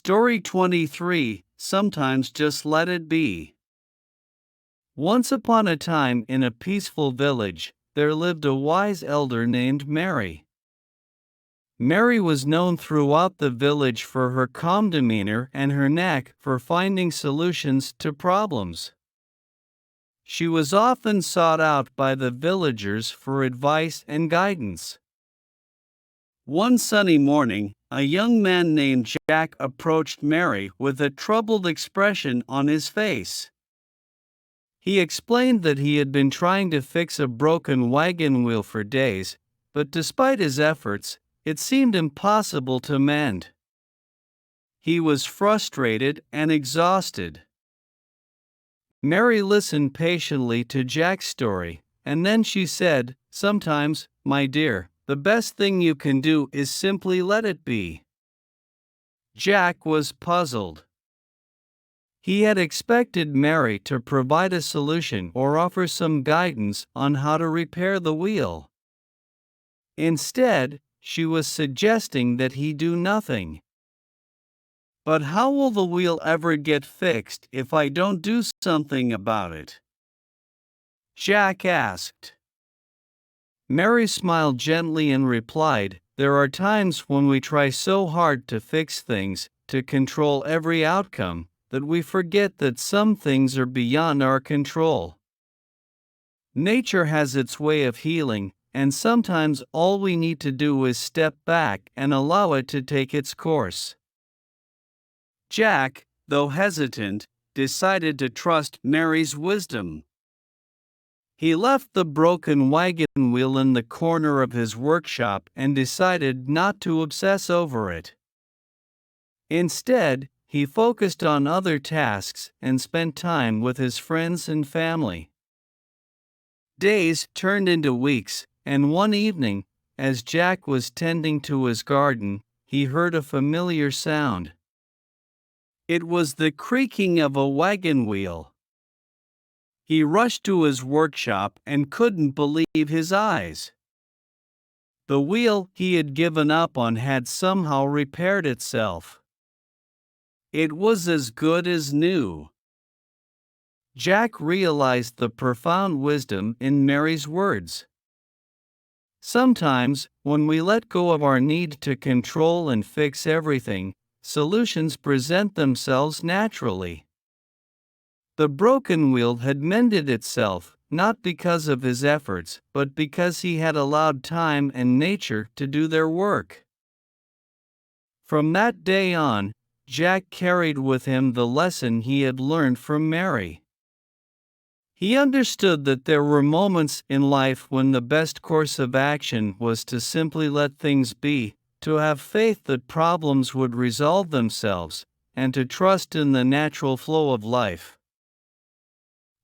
Story 23. Sometimes just let it be. Once upon a time in a peaceful village, there lived a wise elder named Mary. Mary was known throughout the village for her calm demeanor and her knack for finding solutions to problems. She was often sought out by the villagers for advice and guidance. One sunny morning, a young man named Jack approached Mary with a troubled expression on his face. He explained that he had been trying to fix a broken wagon wheel for days, but despite his efforts, it seemed impossible to mend. He was frustrated and exhausted. Mary listened patiently to Jack's story, and then she said, "Sometimes, my dear, the best thing you can do is simply let it be." Jack was puzzled. He had expected Mary to provide a solution or offer some guidance on how to repair the wheel. Instead, she was suggesting that he do nothing. "But how will the wheel ever get fixed if I don't do something about it?" Jack asked. Mary smiled gently and replied, "There are times when we try so hard to fix things, to control every outcome, that we forget that some things are beyond our control. Nature has its way of healing, and sometimes all we need to do is step back and allow it to take its course." Jack, though hesitant, decided to trust Mary's wisdom. He left the broken wagon wheel in the corner of his workshop and decided not to obsess over it. Instead, he focused on other tasks and spent time with his friends and family. Days turned into weeks, and one evening, as Jack was tending to his garden, he heard a familiar sound. It was the creaking of a wagon wheel. He rushed to his workshop and couldn't believe his eyes. The wheel he had given up on had somehow repaired itself. It was as good as new. Jack realized the profound wisdom in Mary's words. Sometimes, when we let go of our need to control and fix everything, solutions present themselves naturally. The broken wheel had mended itself, not because of his efforts, but because he had allowed time and nature to do their work. From that day on, Jack carried with him the lesson he had learned from Mary. He understood that there were moments in life when the best course of action was to simply let things be, to have faith that problems would resolve themselves, and to trust in the natural flow of life.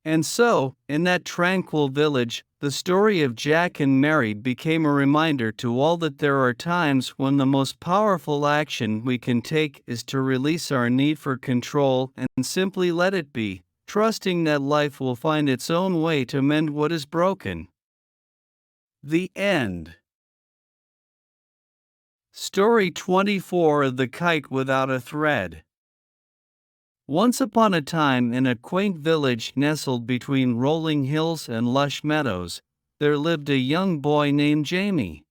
And so, in that tranquil village, the story of Jack and Mary became a reminder to all that there are times when the most powerful action we can take is to release our need for control and simply let it be, trusting that life will find its own way to mend what is broken. The end. Story 24 of the Kite Without a Thread. Once upon a time in a quaint village nestled between rolling hills and lush meadows, there lived a young boy named Jamie.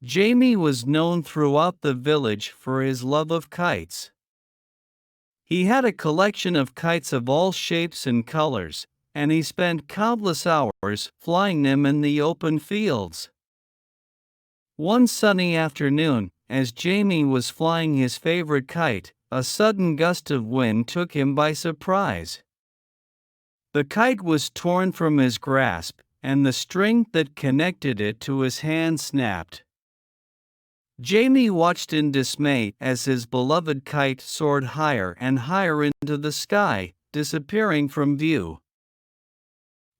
Jamie was known throughout the village for his love of kites. He had a collection of kites of all shapes and colors, and he spent countless hours flying them in the open fields. One sunny afternoon, as Jamie was flying his favorite kite, a sudden gust of wind took him by surprise. The kite was torn from his grasp, and the string that connected it to his hand snapped. Jamie watched in dismay as his beloved kite soared higher and higher into the sky, disappearing from view.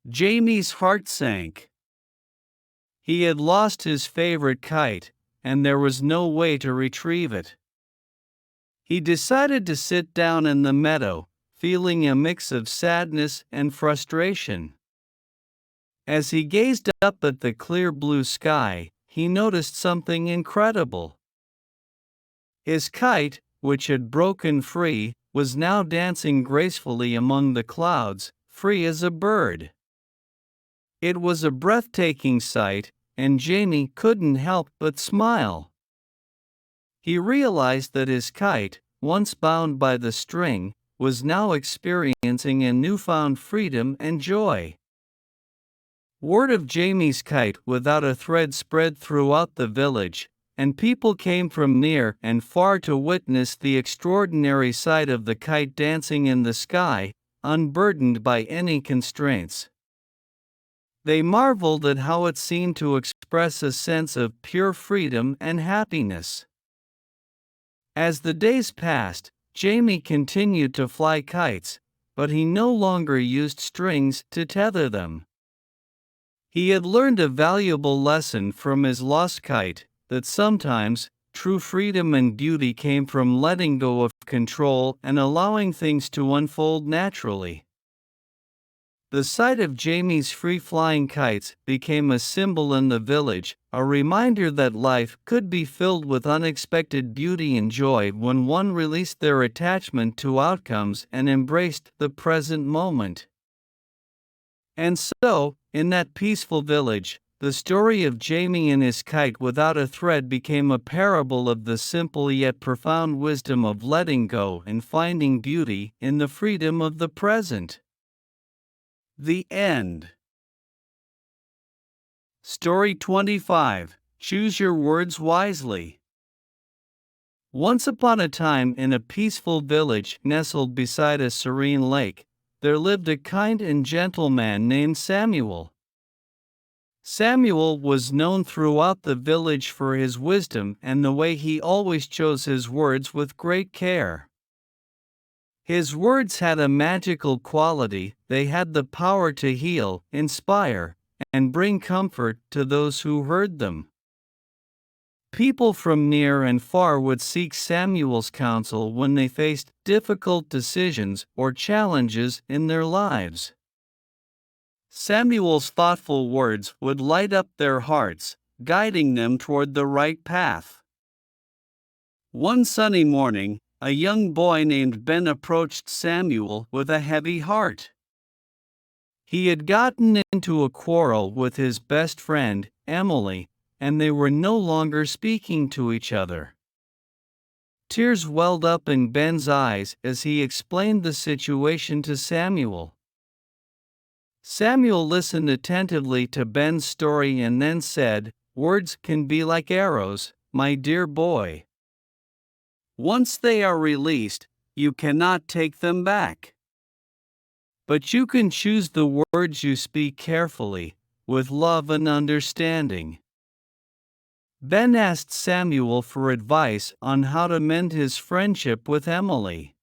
Jamie's heart sank. He had lost his favorite kite, and there was no way to retrieve it. He decided to sit down in the meadow, feeling a mix of sadness and frustration. As he gazed up at the clear blue sky, he noticed something incredible. His kite, which had broken free, was now dancing gracefully among the clouds, free as a bird. It was a breathtaking sight, and Jamie couldn't help but smile. He realized that his kite, once bound by the string, was now experiencing a newfound freedom and joy. Word of Jamie's kite without a thread spread throughout the village, and people came from near and far to witness the extraordinary sight of the kite dancing in the sky, unburdened by any constraints. They marveled at how it seemed to express a sense of pure freedom and happiness. As the days passed, Jamie continued to fly kites, but he no longer used strings to tether them. He had learned a valuable lesson from his lost kite, that sometimes, true freedom and beauty came from letting go of control and allowing things to unfold naturally. The sight of Jamie's free-flying kites became a symbol in the village, a reminder that life could be filled with unexpected beauty and joy when one released their attachment to outcomes and embraced the present moment. And so, in that peaceful village, the story of Jamie and his kite without a thread became a parable of the simple yet profound wisdom of letting go and finding beauty in the freedom of the present. The end. Story 25. Choose your words wisely. Once upon a time, in a peaceful village nestled beside a serene lake, there lived a kind and gentle man named Samuel. Samuel was known throughout the village for his wisdom and the way he always chose his words with great care. His words had a magical quality. They had the power to heal, inspire, and bring comfort to those who heard them. People from near and far would seek Samuel's counsel when they faced difficult decisions or challenges in their lives. Samuel's thoughtful words would light up their hearts, guiding them toward the right path. One sunny morning, a young boy named Ben approached Samuel with a heavy heart. He had gotten into a quarrel with his best friend, Emily, and they were no longer speaking to each other. Tears welled up in Ben's eyes as he explained the situation to Samuel. Samuel listened attentively to Ben's story and then said, "Words can be like arrows, my dear boy. Once they are released, you cannot take them back. But you can choose the words you speak carefully, with love and understanding." Ben asked Samuel for advice on how to mend his friendship with Emily.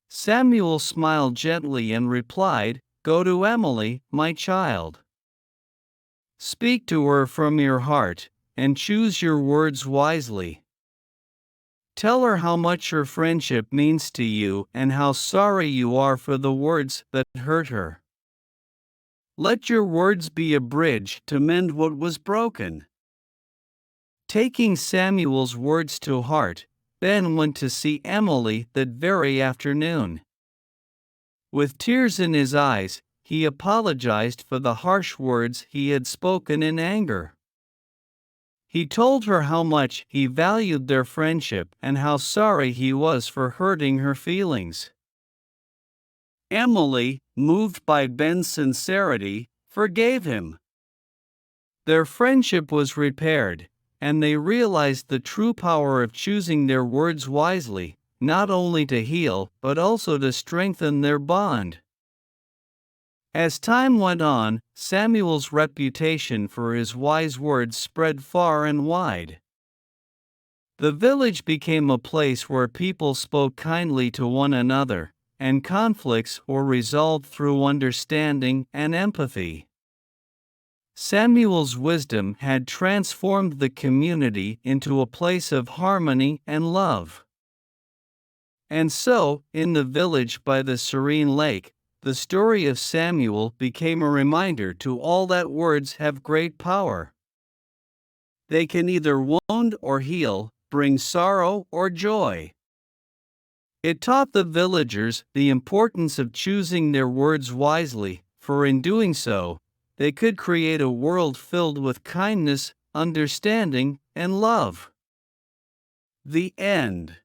Samuel smiled gently and replied, "Go to Emily, my child. Speak to her from your heart, and choose your words wisely. Tell her how much her friendship means to you and how sorry you are for the words that hurt her. Let your words be a bridge to mend what was broken." Taking Samuel's words to heart, Ben went to see Emily that very afternoon. With tears in his eyes, he apologized for the harsh words he had spoken in anger. He told her how much he valued their friendship and how sorry he was for hurting her feelings. Emily, moved by Ben's sincerity, forgave him. Their friendship was repaired, and they realized the true power of choosing their words wisely, not only to heal but also to strengthen their bond. As time went on, Samuel's reputation for his wise words spread far and wide. The village became a place where people spoke kindly to one another, and conflicts were resolved through understanding and empathy. Samuel's wisdom had transformed the community into a place of harmony and love. And so, in the village by the serene lake, the story of Samuel became a reminder to all that words have great power. They can either wound or heal, bring sorrow or joy. It taught the villagers the importance of choosing their words wisely, for in doing so, they could create a world filled with kindness, understanding, and love. The end.